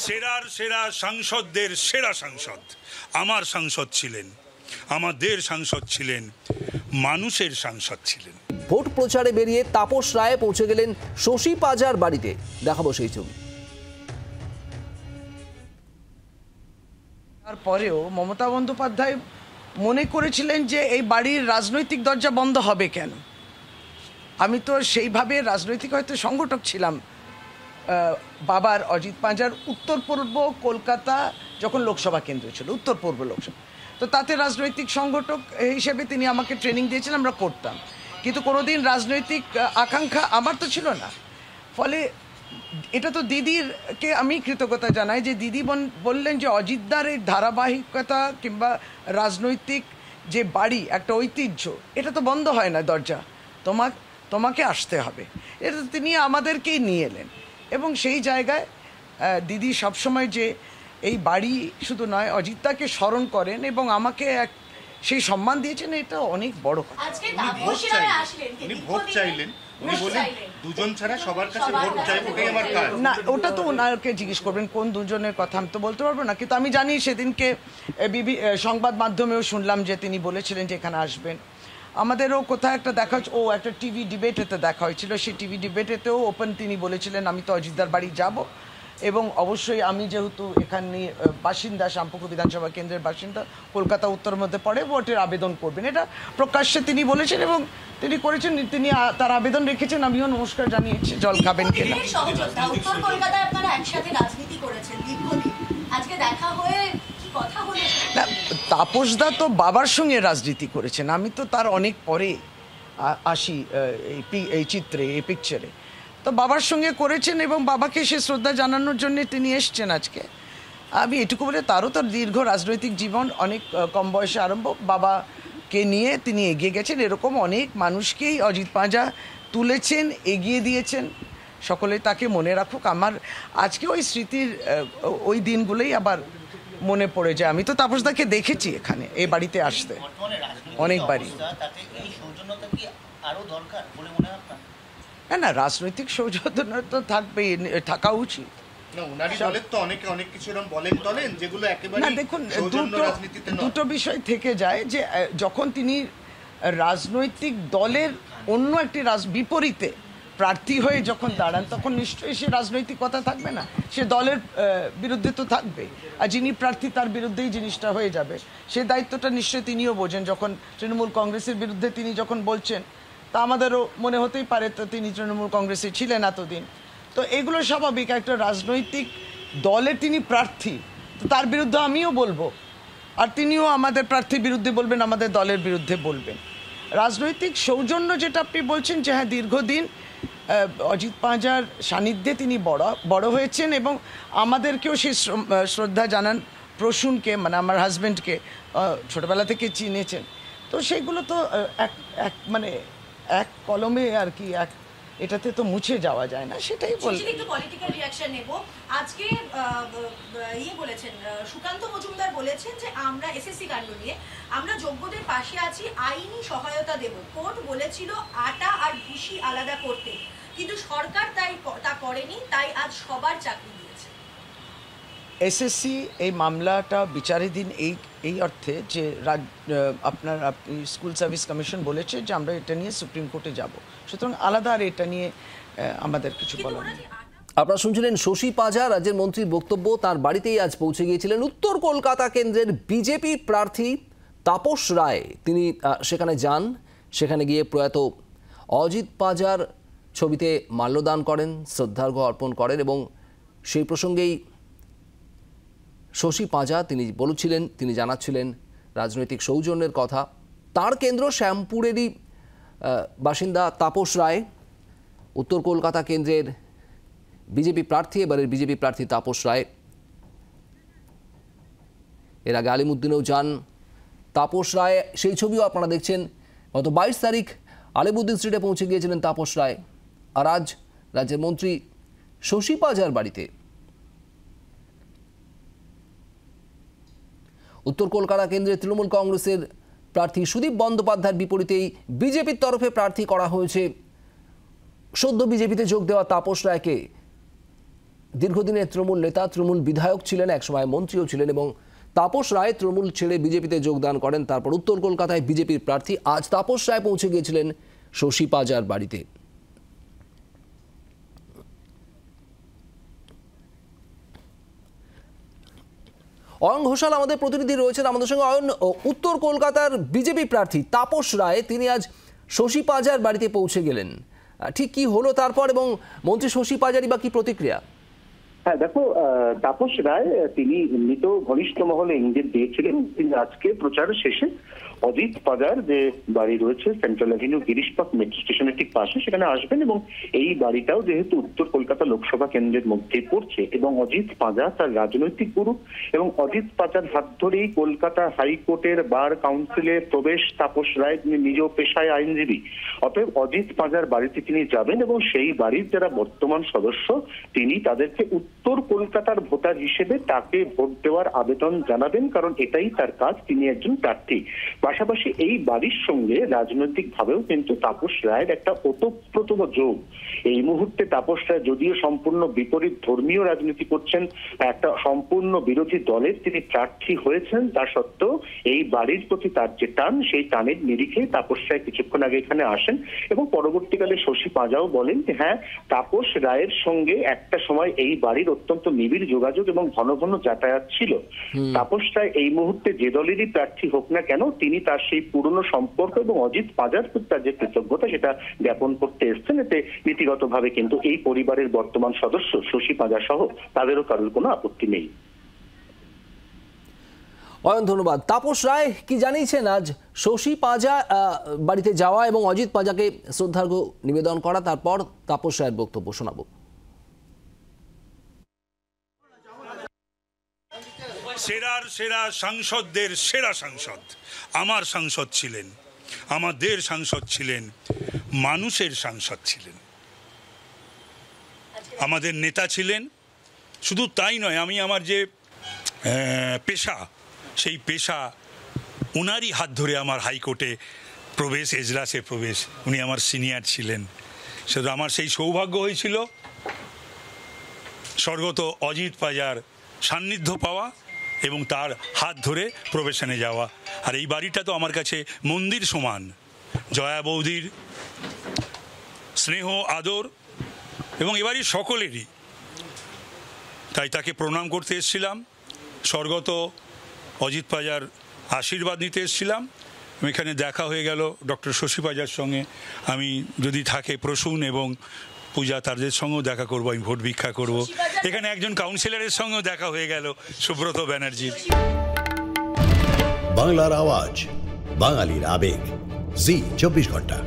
সেরার সেরা সাংসদদের সেরা সাংসদ আমার সাংসদ ছিলেন, আমাদের সাংসদ ছিলেন, মানুষের সাংসদ ছিলেন। ভোট প্রচারে বেরিয়ে তাপস রায় পৌঁছে গেলেন শশী পাজার বাড়িতে। দেখাবো সেই ছবি। তারপরেও মমতা বন্দ্যোপাধ্যায় মনে করেছিলেন যে এই বাড়ির রাজনৈতিক দরজা বন্ধ হবে কেন। আমি তো সেইভাবে রাজনৈতিক হয়তো সংগঠক ছিলাম বাবার, অজিত পাঁজার উত্তর পূর্ব কলকাতা যখন লোকসভা কেন্দ্র ছিল, উত্তর পূর্ব লোকসভা, তো তাতে রাজনৈতিক সংগঠক হিসেবে তিনি আমাকে ট্রেনিং দিয়েছেন, আমরা করতাম, কিন্তু কোনোদিন রাজনৈতিক আকাঙ্ক্ষা আমার তো ছিল না। ফলে এটা তো দিদিরকে আমি কৃতজ্ঞতা জানাই যে দিদি বললেন যে অজিতদার এই ধারাবাহিকতা কিংবা রাজনৈতিক যে বাড়ি একটা ঐতিহ্য, এটা তো বন্ধ হয় না দরজা, তোমাকে আসতে হবে। এটা তিনি আমাদেরকেই নিয়ে এলেন এবং সেই জায়গায় দিদি সবসময় যে এই বাড়ি শুধু নয় অজিতদাকে স্মরণ করেন এবং আমাকে সেই সম্মান দিয়েছেন, এটা অনেক বড় কথা। না, ওটা তো ওনাকে জিজ্ঞেস করবেন কোন দুজনের কথা, আমি তো বলতে পারবো না, কিন্তু আমি জানি সেদিনকে সংবাদ মাধ্যমেও শুনলাম যে তিনি বলেছিলেন যে এখানে আসবেন। আমাদেরও কোথাও একটা দেখা, একটা টিভি ডিবেটেতে দেখা হয়েছিল, সেই টিভি ডিবেটেতেও ওপেন তিনি বলেছিলেন আমি তো অজিতদার বাড়ি যাব এবং অবশ্যই আমি যেহেতু এখানে বাসিন্দা, শ্যামপুকুর বিধানসভা কেন্দ্রের বাসিন্দা, কলকাতা উত্তর মধ্যে পড়ে, ভোটের আবেদন করবেন, এটা প্রকাশ্যে তিনি বলেছেন এবং তিনি করেছেন। তিনি তার আবেদন রেখেছেন, আমিও নমস্কার জানিয়েছি, জল খাবেন কিনা। উত্তর কলকাতায় আপনারা একসাথে রাজনীতি করেছেন দীর্ঘদিন, আজকে দেখা হয়ে কথা বলে না, তাপসদা তো বাবার সঙ্গে রাজনীতি করেছেন, আমি তো তার অনেক পরে আসি এই চিত্রে, এই পিকচারে, তো বাবার সঙ্গে করেছেন এবং বাবাকে সে শ্রদ্ধা জানানোর জন্য তিনি এসছেন আজকে। আমি এটুকু বলে, তারও তো দীর্ঘ রাজনৈতিক জীবন, অনেক কম বয়সে আরম্ভ, বাবাকে নিয়ে তিনি এগিয়ে গেছেন, এরকম অনেক মানুষকেই অজিত পাঁজা তুলেছেন, এগিয়ে দিয়েছেন, সকলে তাকে মনে রাখুক। আমার আজকে ওই স্মৃতির ওই দিনগুলোই আবার মনে পড়ে যায়। আমি তো তাপসদাকে দেখেছি এখানে এই বাড়িতে আসতে অনেকবারই। না, রাজনৈতিক সৌজন্য তো থাকবেই, থাকা উচিত। না, দেখুন, দুটো বিষয় থেকে যায় যে যখন তিনি রাজনৈতিক দলের অন্য একটি বিপরীতে প্রার্থী হয়ে যখন দাঁড়ান, তখন নিশ্চয়ই সে রাজনৈতিক কথা থাকবে না, সে দলের বিরুদ্ধে তো থাকবে, আর যিনি প্রার্থী তার বিরুদ্ধেই জিনিসটা হয়ে যাবে। সে দায়িত্বটা নিশ্চয়ই তিনিও বোঝেন। যখন তৃণমূল কংগ্রেসের বিরুদ্ধে তিনি যখন বলছেন, তা আমাদেরও মনে হতেই পারে তো তিনি তৃণমূল কংগ্রেসে ছিলেন এতদিন, তো এগুলো স্বাভাবিক। একটা রাজনৈতিক দলে তিনি প্রার্থী, তো তার বিরুদ্ধে আমিও বলবো, আর তিনিও আমাদের প্রার্থীর বিরুদ্ধে বলবেন, আমাদের দলের বিরুদ্ধে বলবেন। রাজনৈতিক সৌজন্য যেটা আপনি বলছেন যে হ্যাঁ, দীর্ঘদিন অজিত পাঁজার সান্নিধ্যে তিনি বড় হয়েছেন এবং আমাদেরকেও সেই শ্রদ্ধা জানান। প্রসূনকে, মানে আমার হাজব্যান্ডকে ছোটবেলা থেকে চিনেছেন, তো সেইগুলো তো মানে এক কলমে আর কি, এটাতে তো মুছে যাওয়া যায় না, সেটাই বলছি। একটু পলিটিক্যাল রিঅ্যাকশন নেব। আজকে বলেছেন সুকান্ত মজুমদার বলেছেন যে আমরা এসএসসি কাণ্ড নিয়ে আমরা যোগ্যদের পাশে আছি, আইনি সহায়তা দেব। কোর্ট বলেছিল আটা আর ভুসি আলাদা করতে, কিন্তু সরকার তা করেনি, তাই আজ সবার চাকরি দিয়েছে। এসএসসি এই মামলাটা বিচারাধীন এই অর্থে যে আপনার স্কুল সার্ভিস কমিশন বলেছে যে আমরা এটা নিয়ে সুপ্রিম কোর্টে যাব, সুতরাং আলাদা আর এটা নিয়ে আমাদের কিছু বলার নেই। আপনারা শুনছিলেন শশী পাঁজা, রাজ্যের মন্ত্রীর বক্তব্য। তার বাড়িতেই আজ পৌঁছে গিয়েছিলেন উত্তর কলকাতা কেন্দ্রের বিজেপি প্রার্থী তাপস রায়। তিনি সেখানে যান, সেখানে গিয়ে প্রয়াত অজিত পাঁজার ছবিতে মাল্যদান করেন, শ্রদ্ধার্ঘ্য অর্পণ করেন এবং সেই প্রসঙ্গেই শশী পাঁজা তিনি জানাচ্ছিলেন রাজনৈতিক সৌজন্যের কথা। তার কেন্দ্র শ্যামপুরেরই বাসিন্দা তাপস রায়, উত্তর কলকাতা কেন্দ্রের বিজেপি প্রার্থী, এবারের বিজেপি প্রার্থী তাপস রায়। এর আগে আলিমুদ্দিনেও যান তাপস রায়, সেই ছবিও আপনারা দেখছেন। গত 22 তারিখ আলিমুদ্দিন স্ট্রিটে পৌঁছে গিয়েছিলেন তাপস রায়, আর আজ রাজ্যের মন্ত্রী শশী পাঁজার বাড়িতে। উত্তর কলকাতা কেন্দ্রে তৃণমূল কংগ্রেসের প্রার্থী সুদীপ বন্দ্যোপাধ্যায়ের বিপরীতেই বিজেপির তরফে প্রার্থী করা হয়েছে সদ্য বিজেপিতে যোগ দেওয়া তাপস রায়কে। দীর্ঘদিনের তৃণমূল নেতা, তৃণমূল বিধায়ক ছিলেন, একসময় মন্ত্রীও ছিলেন, এবং তাপস রায় তৃণমূল ছেড়ে বিজেপিতে যোগদান করেন। তারপর উত্তর কলকাতায় বিজেপির প্রার্থী। আজ তাপস রায় পৌঁছে গিয়েছিলেন শশী পাজার বাড়িতে। অয়ন ঘোষাল আমাদের প্রতিনিধি রয়েছেন আমাদের সঙ্গে। অয়ন, উত্তর কলকাতার বিজেপি প্রার্থী তাপস রায় তিনি আজ শশী পাজার বাড়িতে পৌঁছে গেলেন, ঠিক কি হলো তারপর, এবং মন্ত্রী শশী পাজারই বা কি প্রতিক্রিয়া? হ্যাঁ দেখো, তাপস রায় তিনি এমনিত ঘনিষ্ঠ মহলে ইঙ্গিত দিয়েছিলেন তিনি আজকে প্রচার শেষে অজিত পাজার যে বাড়ি রয়েছে সেন্ট্রাল অ্যাভিনিউ গিরিশপাক মেট্রো স্টেশনের ঠিক পাশে সেখানে আসবেন, এবং এই বাড়িটাও যেহেতু উত্তর কলকাতা লোকসভা কেন্দ্রের মধ্যেই পড়ছে এবং অজিত পাজা তার রাজনৈতিক গুরু, এবং অজিত পাজার হাত ধরেই কলকাতা হাইকোর্টের বার কাউন্সিলে প্রবেশ তাপস রায়, তিনি নিজ পেশায় আইনজীবী। অতএব অজিত পাজার বাড়িতে তিনি যাবেন এবং সেই বাড়ির যারা বর্তমান সদস্য তিনি তাদেরকে উত্তর কলকাতার ভোটার হিসেবে তাকে ভোট দেওয়ার আবেদন জানাবেন, কারণ এটাই তার কাজ, তিনি একজন প্রার্থী। পাশাপাশি এই বাড়ির সঙ্গে রাজনৈতিক ভাবেও কিন্তু তাপস রায়ের একটা ওতপ্রোত যোগ। এই মুহূর্তে তাপস রায় যদিও সম্পূর্ণ বিপরীত ধর্মীয় রাজনীতি করছেন, একটা সম্পূর্ণ বিরোধী দলের তিনি প্রার্থী হয়েছেন, তা সত্ত্বেও এই বাড়ির প্রতি তার যে টান, সেই টানের নিরিখে তাপস রায় কিছুক্ষণ আগে এখানে আসেন, এবং পরবর্তীকালে শশী পাজাও বলেন যে হ্যাঁ, তাপস রায়ের সঙ্গে একটা সময় এই বাড়ির অত্যন্ত নিবিড় যোগাযোগ এবং ঘন ঘন যাতায়াত ছিল। তাপস রায় এই মুহূর্তে যে দলেরই প্রার্থী হোক না কেন তিনি তার সেই পুরনো সম্পর্ক এবং অজিত পাজার প্রতি তার যে কৃতজ্ঞতা সেটা জ্ঞাপন করতে এসছেন। এতে নীতিগতভাবে কিন্তু এই পরিবারের বর্তমান সদস্য শশী পাজা সহ তাদেরও কারোর কোনো আপত্তি নেই। অয়ন, ধন্যবাদ। তাপস রায় কি জানিয়েছেন আজ শশী পাজা বাড়িতে যাওয়া এবং অজিত পাজাকে শ্রদ্ধার্ঘ্য নিবেদন করা, তারপর তাপস রায়ের বক্তব্য শোনাবো। সেরার সেরা সাংসদদের সেরা সাংসদ আমার সাংসদ ছিলেন, আমাদের সাংসদ ছিলেন, মানুষের সাংসদ ছিলেন, আমাদের নেতা ছিলেন। শুধু তাই নয়, আমি আমার যে পেশা সেই পেশা ওনারই হাত ধরে আমার হাইকোর্টে প্রবেশ, এজলাসে প্রবেশ, উনি আমার সিনিয়র ছিলেন। শুধু আমার সেই সৌভাগ্য হয়েছিল স্বর্গত অজিত পাজার সান্নিধ্য পাওয়া এবং তার হাত ধরে প্রবেশনে যাওয়া। আর এই বাড়িটা তো আমার কাছে মন্দির সমান, জয়া বৌদির স্নেহ আদর এবং এ বাড়ির সকলেরই, তাই তাকে প্রণাম করতে এসেছিলাম, স্বর্গত অজিত পাজার আশীর্বাদ নিতে এসেছিলাম। এখানে দেখা হয়ে গেল ডক্টর শশী পাজার সঙ্গে, আমি যদি থাকে প্রসূন এবং পূজা তাদের সঙ্গেও দেখা করব, আমি ভোট ভিক্ষা করব। এখানে একজন কাউন্সিলরের সঙ্গেও দেখা হয়ে গেল, সুব্রত ব্যানার্জির। বাংলার আওয়াজ, বাঙালির আবেগ, জি 24 ঘন্টা।